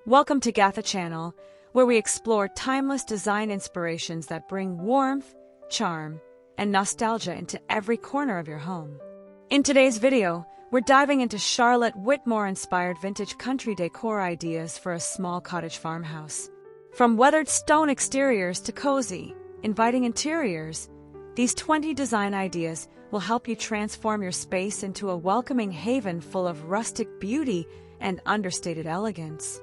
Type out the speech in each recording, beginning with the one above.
Welcome to GATHA Channel, where we explore timeless design inspirations that bring warmth, charm, and nostalgia into every corner of your home. In today's video, we're diving into Charlotte Whitmore-inspired vintage country decor ideas for a small cottage farmhouse. From weathered stone exteriors to cozy, inviting interiors, these 20 design ideas will help you transform your space into a welcoming haven full of rustic beauty and understated elegance.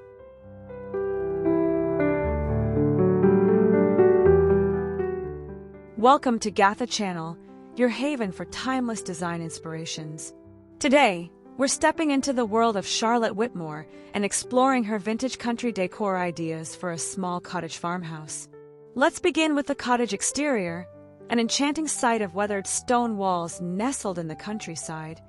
Welcome to GATHA Channel, your haven for timeless design inspirations. Today, we're stepping into the world of Charlotte Whitmore and exploring her vintage country decor ideas for a small cottage farmhouse. Let's begin with the cottage exterior, an enchanting sight of weathered stone walls nestled in the countryside,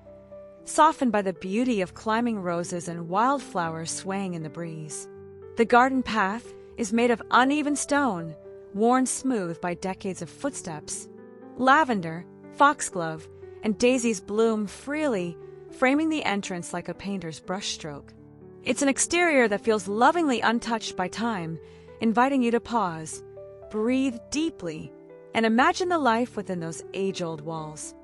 softened by the beauty of climbing roses and wildflowers swaying in the breeze. The garden path is made of uneven stone, worn smooth by decades of footsteps. Lavender, foxglove, and daisies bloom freely, framing the entrance like a painter's brushstroke. It's an exterior that feels lovingly untouched by time, inviting you to pause, breathe deeply, and imagine the life within those age-old walls.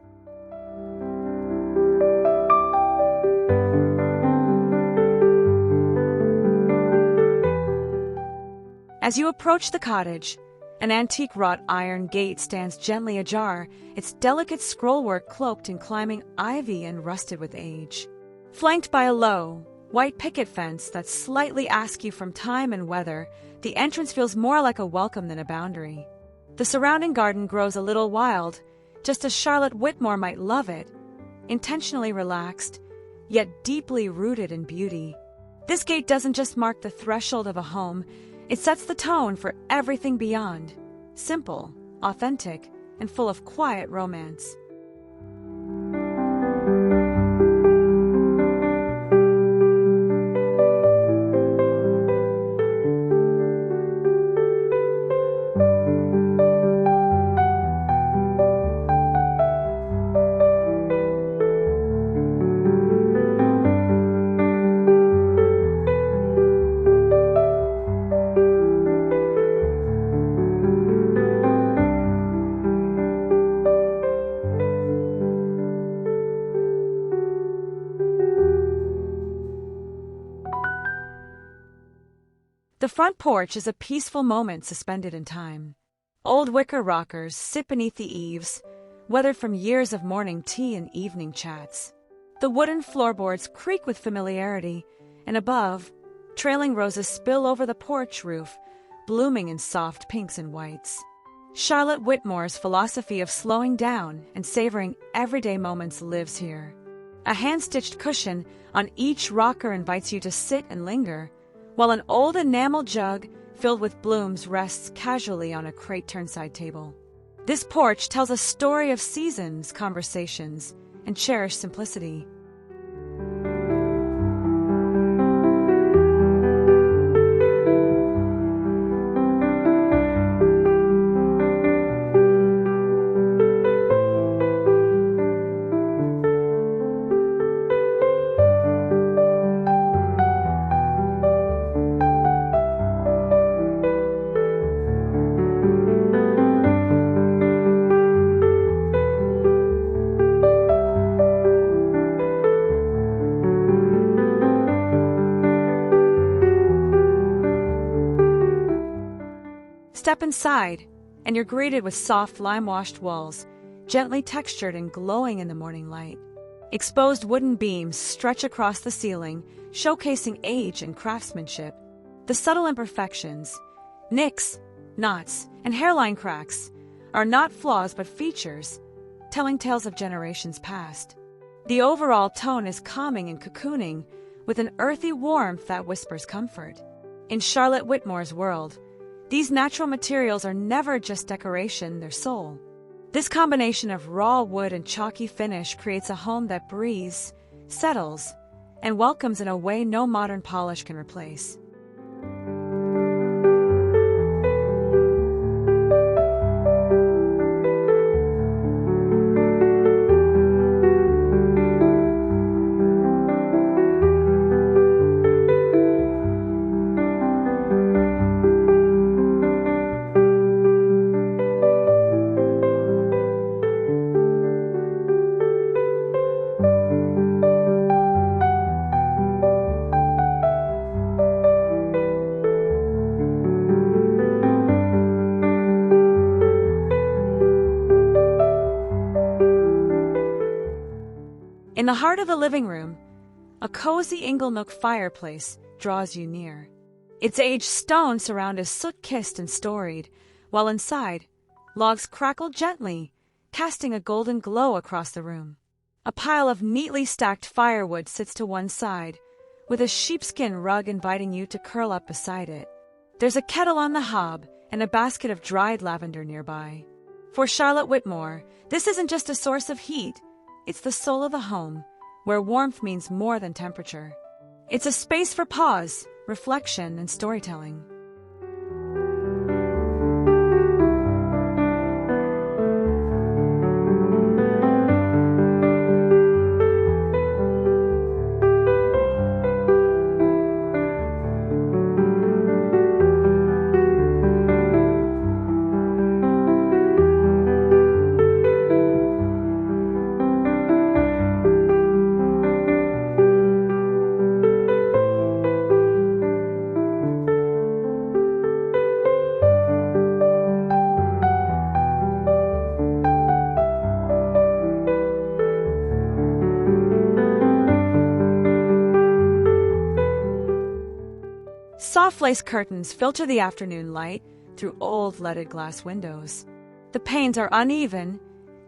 As you approach the cottage, an antique wrought iron gate stands gently ajar, its delicate scrollwork cloaked in climbing ivy and rusted with age. Flanked by a low, white picket fence that slightly asks you from time and weather, the entrance feels more like a welcome than a boundary. The surrounding garden grows a little wild, just as Charlotte Whitmore might love it, intentionally relaxed, yet deeply rooted in beauty. This gate doesn't just mark the threshold of a home, it sets the tone for everything beyond, simple, authentic, and full of quiet romance. The front porch is a peaceful moment suspended in time. Old wicker rockers sit beneath the eaves, weathered from years of morning tea and evening chats. The wooden floorboards creak with familiarity, and above, trailing roses spill over the porch roof, blooming in soft pinks and whites. Charlotte Whitmore's philosophy of slowing down and savoring everyday moments lives here. A hand-stitched cushion on each rocker invites you to sit and linger, while an old enamel jug filled with blooms rests casually on a crate turnside table. This porch tells a story of seasons, conversations, and cherished simplicity. Step inside, and you're greeted with soft lime-washed walls, gently textured and glowing in the morning light. Exposed wooden beams stretch across the ceiling, showcasing age and craftsmanship. The subtle imperfections, nicks, knots, and hairline cracks are not flaws but features, telling tales of generations past. The overall tone is calming and cocooning, with an earthy warmth that whispers comfort. In Charlotte Whitmore's world, these natural materials are never just decoration, they're soul. This combination of raw wood and chalky finish creates a home that breathes, settles, and welcomes in a way no modern polish can replace. In the heart of the living room, a cozy inglenook fireplace draws you near. Its aged stone surround is soot-kissed and storied, while inside, logs crackle gently, casting a golden glow across the room. A pile of neatly stacked firewood sits to one side, with a sheepskin rug inviting you to curl up beside it. There's a kettle on the hob and a basket of dried lavender nearby. For Charlotte Whitmore, this isn't just a source of heat, it's the soul of the home, where warmth means more than temperature. It's a space for pause, reflection, and storytelling. Soft lace curtains filter the afternoon light through old leaded glass windows. The panes are uneven,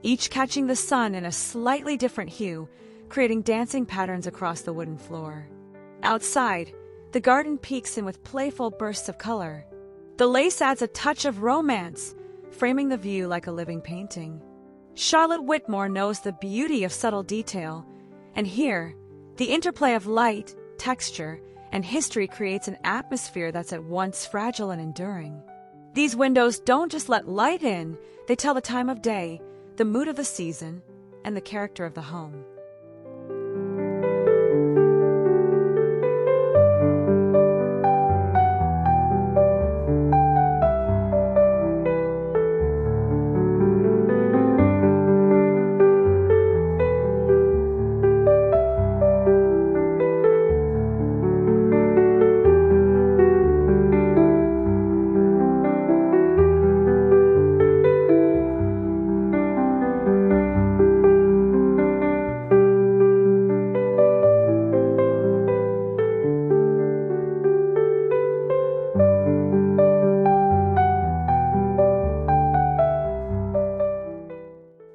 each catching the sun in a slightly different hue, creating dancing patterns across the wooden floor. Outside, the garden peeks in with playful bursts of color. The lace adds a touch of romance, framing the view like a living painting. Charlotte Whitmore knows the beauty of subtle detail, and here, the interplay of light, texture, and history creates an atmosphere that's at once fragile and enduring. These windows don't just let light in, they tell the time of day, the mood of the season, and the character of the home.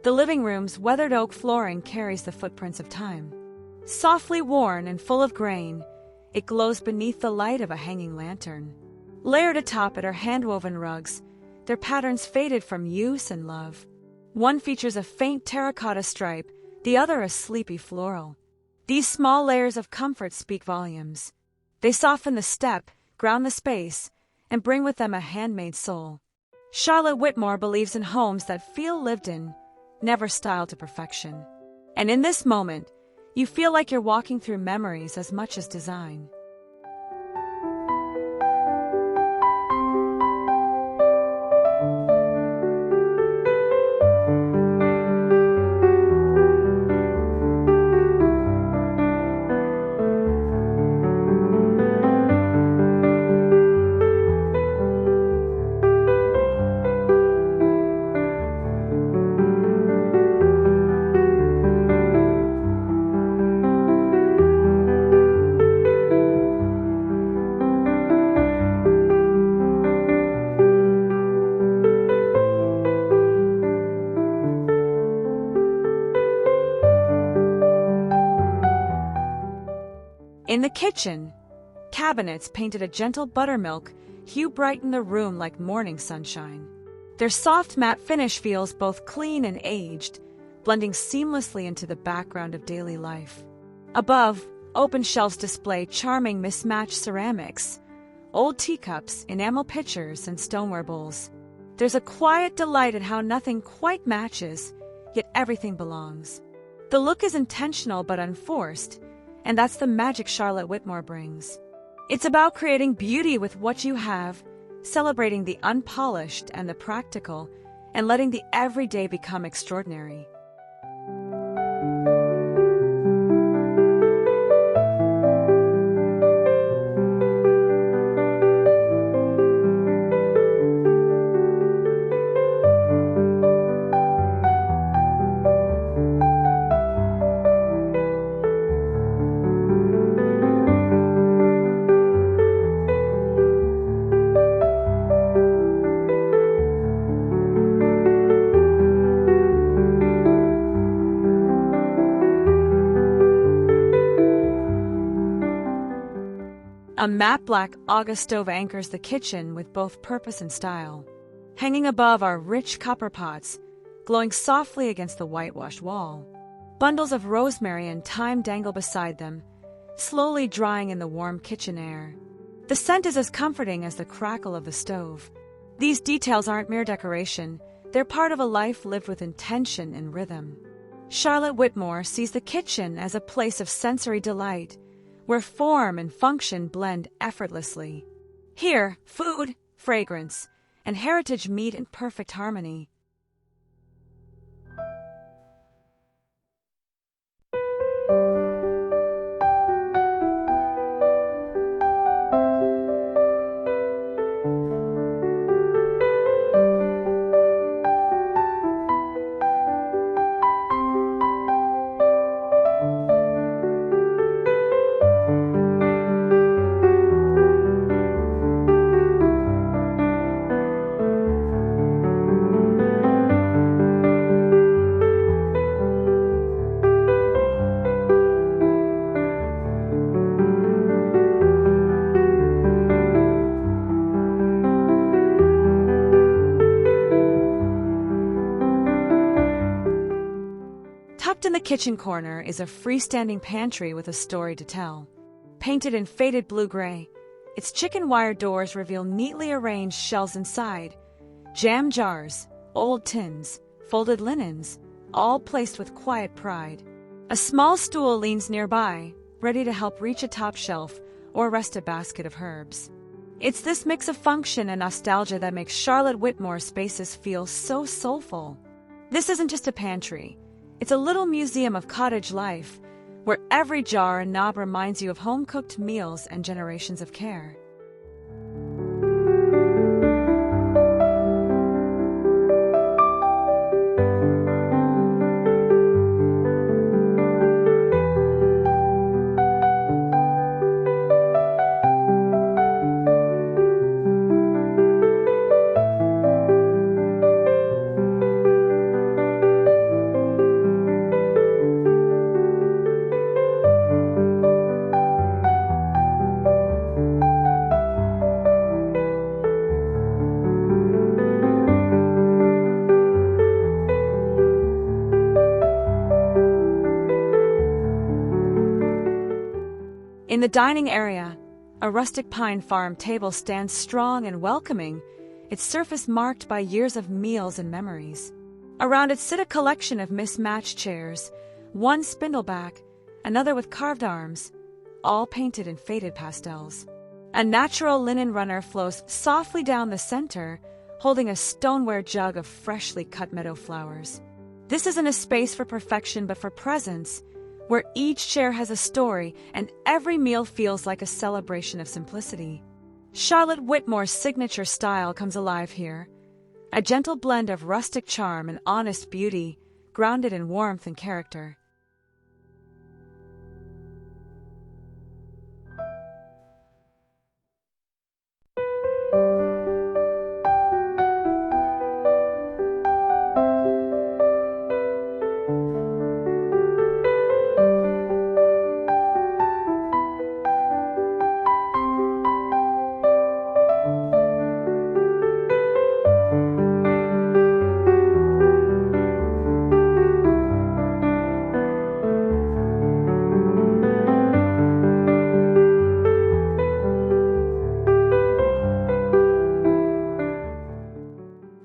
The living room's weathered oak flooring carries the footprints of time. Softly worn and full of grain, it glows beneath the light of a hanging lantern. Layered atop it are hand-woven rugs, their patterns faded from use and love. One features a faint terracotta stripe, the other a sleepy floral. These small layers of comfort speak volumes. They soften the step, ground the space, and bring with them a handmade soul. Charlotte Whitmore believes in homes that feel lived in, never styled to perfection. And in this moment, you feel like you're walking through memories as much as design. In the kitchen, cabinets painted a gentle buttermilk hue brighten the room like morning sunshine. Their soft matte finish feels both clean and aged, blending seamlessly into the background of daily life. Above, open shelves display charming mismatched ceramics, old teacups, enamel pitchers, and stoneware bowls. There's a quiet delight at how nothing quite matches, yet everything belongs. The look is intentional but unforced, and that's the magic Charlotte Whitmore brings. It's about creating beauty with what you have, celebrating the unpolished and the practical, and letting the everyday become extraordinary. A matte black August stove anchors the kitchen with both purpose and style. Hanging above are rich copper pots, glowing softly against the whitewashed wall. Bundles of rosemary and thyme dangle beside them, slowly drying in the warm kitchen air. The scent is as comforting as the crackle of the stove. These details aren't mere decoration, they're part of a life lived with intention and rhythm. Charlotte Whitmore sees the kitchen as a place of sensory delight, where form and function blend effortlessly. Here, food, fragrance, and heritage meet in perfect harmony. Tucked in the kitchen corner is a freestanding pantry with a story to tell. Painted in faded blue-gray, its chicken wire doors reveal neatly arranged shelves inside, jam jars, old tins, folded linens, all placed with quiet pride. A small stool leans nearby, ready to help reach a top shelf or rest a basket of herbs. It's this mix of function and nostalgia that makes Charlotte Whitmore's spaces feel so soulful. This isn't just a pantry. It's a little museum of cottage life, where every jar and knob reminds you of home-cooked meals and generations of care. In the dining area, a rustic pine farm table stands strong and welcoming, its surface marked by years of meals and memories. Around it sit a collection of mismatched chairs, one spindleback, another with carved arms, all painted in faded pastels. A natural linen runner flows softly down the center, holding a stoneware jug of freshly cut meadow flowers. This isn't a space for perfection but for presence, where each chair has a story and every meal feels like a celebration of simplicity. Charlotte Whitmore's signature style comes alive here, a gentle blend of rustic charm and honest beauty, grounded in warmth and character.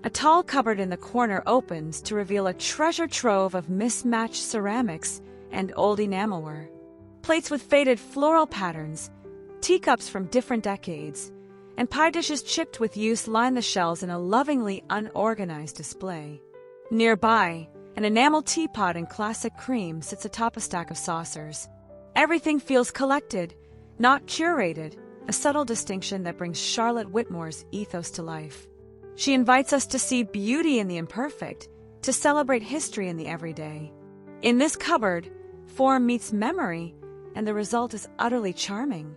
A tall cupboard in the corner opens to reveal a treasure trove of mismatched ceramics and old enamelware. Plates with faded floral patterns, teacups from different decades, and pie dishes chipped with use line the shelves in a lovingly unorganized display. Nearby, an enamel teapot in classic cream sits atop a stack of saucers. Everything feels collected, not curated, a subtle distinction that brings Charlotte Whitmore's ethos to life. She invites us to see beauty in the imperfect, to celebrate history in the everyday. In this cupboard, form meets memory, and the result is utterly charming.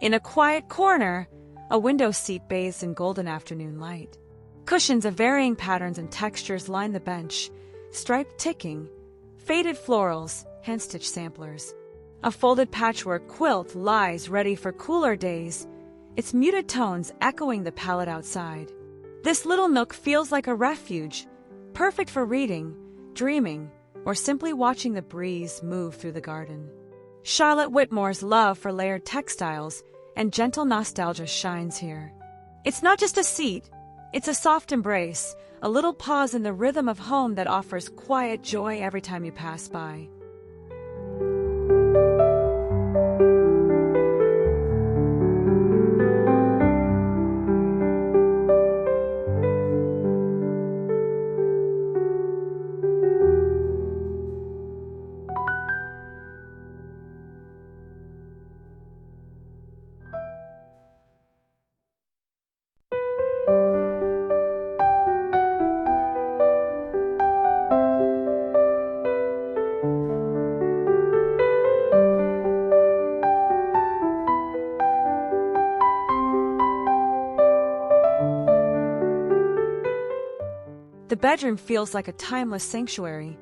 In a quiet corner, a window seat bathes in golden afternoon light. Cushions of varying patterns and textures line the bench, striped ticking, faded florals, hand-stitched samplers. A folded patchwork quilt lies ready for cooler days, its muted tones echoing the palette outside. This little nook feels like a refuge, perfect for reading, dreaming, or simply watching the breeze move through the garden. Charlotte Whitmore's love for layered textiles and gentle nostalgia shines here. It's not just a seat, it's a soft embrace, a little pause in the rhythm of home that offers quiet joy every time you pass by. The bedroom feels like a timeless sanctuary.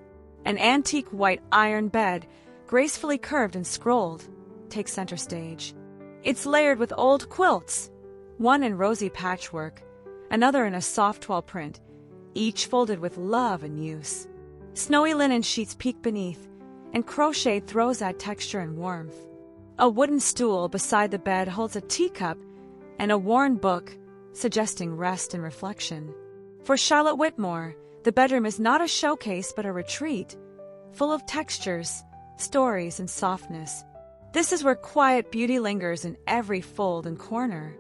An antique white iron bed, gracefully curved and scrolled, takes center stage. It's layered with old quilts, one in rosy patchwork, another in a soft toile print, each folded with love and use. Snowy linen sheets peek beneath, and crochet throws add texture and warmth. A wooden stool beside the bed holds a teacup and a worn book, suggesting rest and reflection. For Charlotte Whitmore, the bedroom is not a showcase but a retreat, full of textures, stories, and softness. This is where quiet beauty lingers in every fold and corner.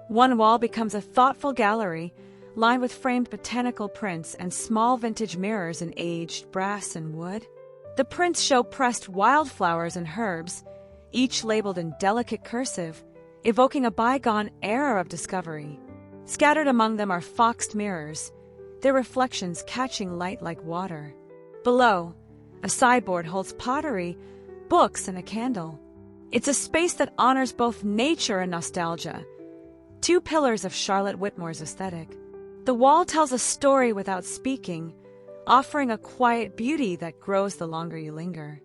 One wall becomes a thoughtful gallery, lined with framed botanical prints and small vintage mirrors in aged brass and wood. The prints show pressed wildflowers and herbs, each labeled in delicate cursive, evoking a bygone era of discovery. Scattered among them are foxed mirrors, their reflections catching light like water. Below, a sideboard holds pottery, books, and a candle. It's a space that honors both nature and nostalgia, two pillars of Charlotte Whitmore's aesthetic. The wall tells a story without speaking, offering a quiet beauty that grows the longer you linger.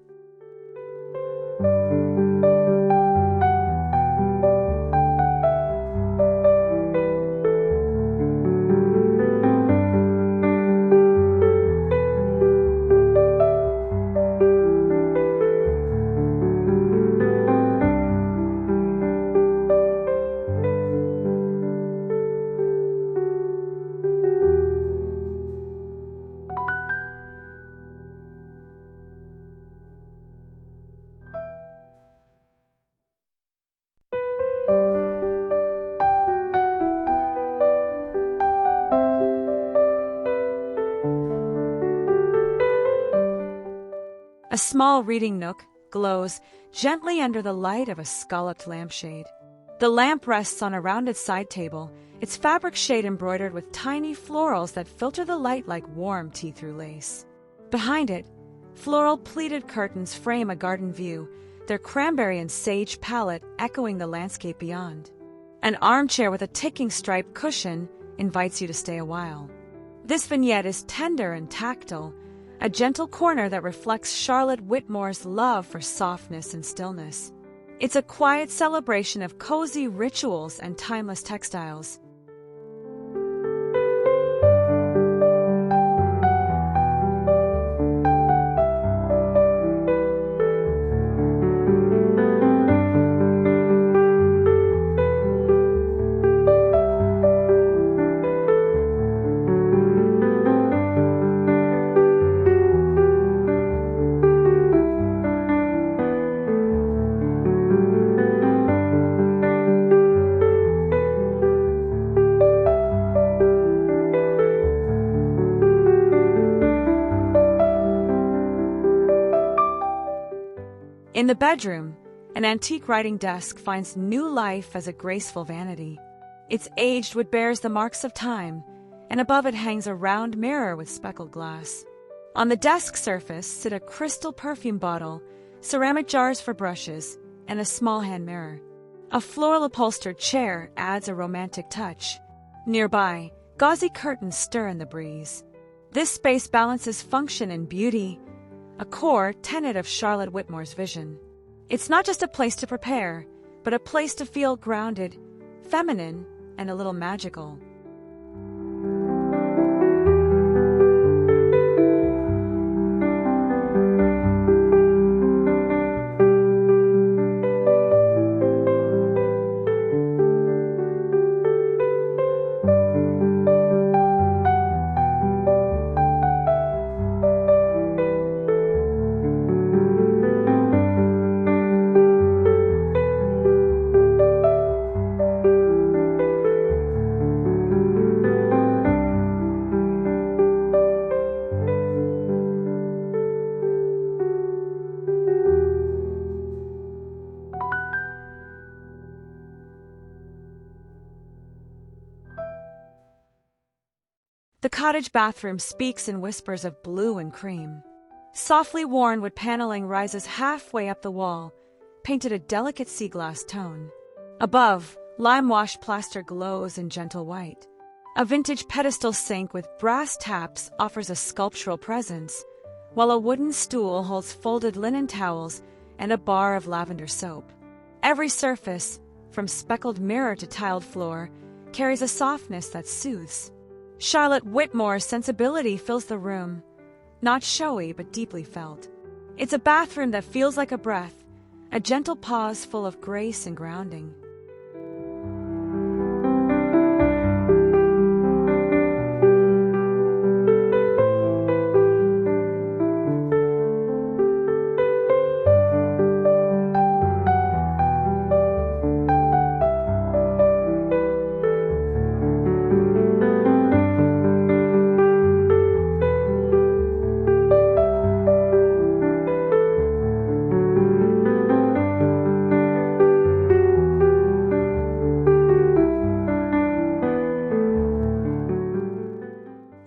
A small reading nook glows gently under the light of a scalloped lampshade. The lamp rests on a rounded side table, its fabric shade embroidered with tiny florals that filter the light like warm tea-through lace. Behind it, floral pleated curtains frame a garden view, their cranberry and sage palette echoing the landscape beyond. An armchair with a ticking striped cushion invites you to stay a while. This vignette is tender and tactile, a gentle corner that reflects Charlotte Whitmore's love for softness and stillness. It's a quiet celebration of cozy rituals and timeless textiles. In the bedroom, an antique writing desk finds new life as a graceful vanity. It's aged with bears the marks of time, and above it hangs a round mirror with speckled glass. On the desk surface sit a crystal perfume bottle, ceramic jars for brushes, and a small hand mirror. A floral upholstered chair adds a romantic touch. Nearby, gauzy curtains stir in the breeze. This space balances function and beauty, a core tenet of Charlotte Whitmore's vision. It's not just a place to prepare, but a place to feel grounded, feminine, and a little magical. The cottage bathroom speaks in whispers of blue and cream. Softly worn wood paneling rises halfway up the wall, painted a delicate sea glass tone. Above, lime-washed plaster glows in gentle white. A vintage pedestal sink with brass taps offers a sculptural presence, while a wooden stool holds folded linen towels and a bar of lavender soap. Every surface, from speckled mirror to tiled floor, carries a softness that soothes. Charlotte Whitmore's sensibility fills the room, not showy but deeply felt. It's a bathroom that feels like a breath, a gentle pause full of grace and grounding.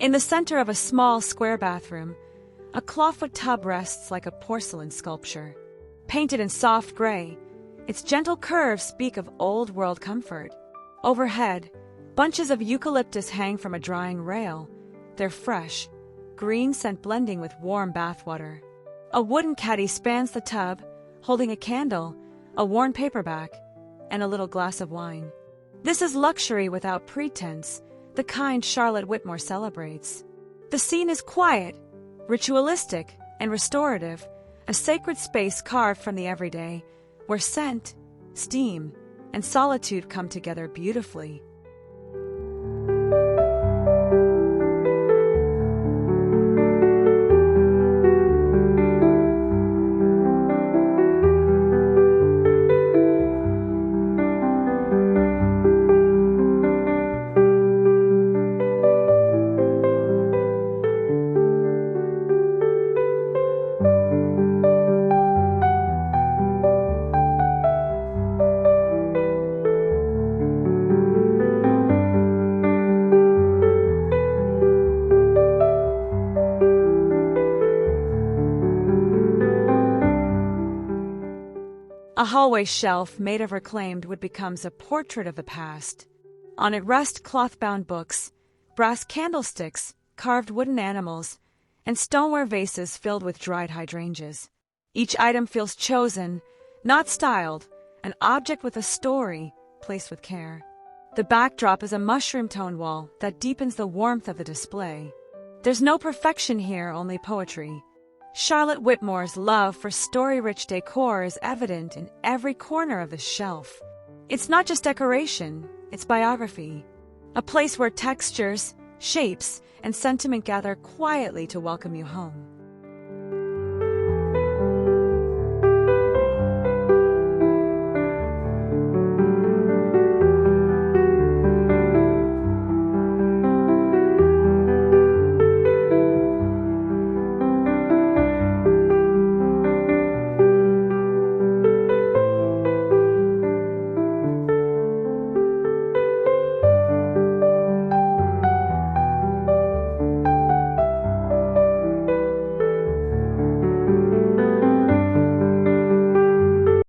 In the center of a small square bathroom, a clawfoot tub rests like a porcelain sculpture. Painted in soft gray, its gentle curves speak of old-world comfort. Overhead, bunches of eucalyptus hang from a drying rail. They're fresh, green scent blending with warm bathwater. A wooden caddy spans the tub, holding a candle, a worn paperback, and a little glass of wine. This is luxury without pretense, the kind Charlotte Whitmore celebrates. The scene is quiet, ritualistic, and restorative, a sacred space carved from the everyday, where scent, steam, and solitude come together beautifully. A hallway shelf made of reclaimed wood becomes a portrait of the past. On it rest cloth-bound books, brass candlesticks, carved wooden animals, and stoneware vases filled with dried hydrangeas. Each item feels chosen, not styled, an object with a story, placed with care. The backdrop is a mushroom-toned wall that deepens the warmth of the display. There's no perfection here, only poetry. Charlotte Whitmore's love for story-rich decor is evident in every corner of the shelf. It's not just decoration, it's biography. A place where textures, shapes, and sentiment gather quietly to welcome you home.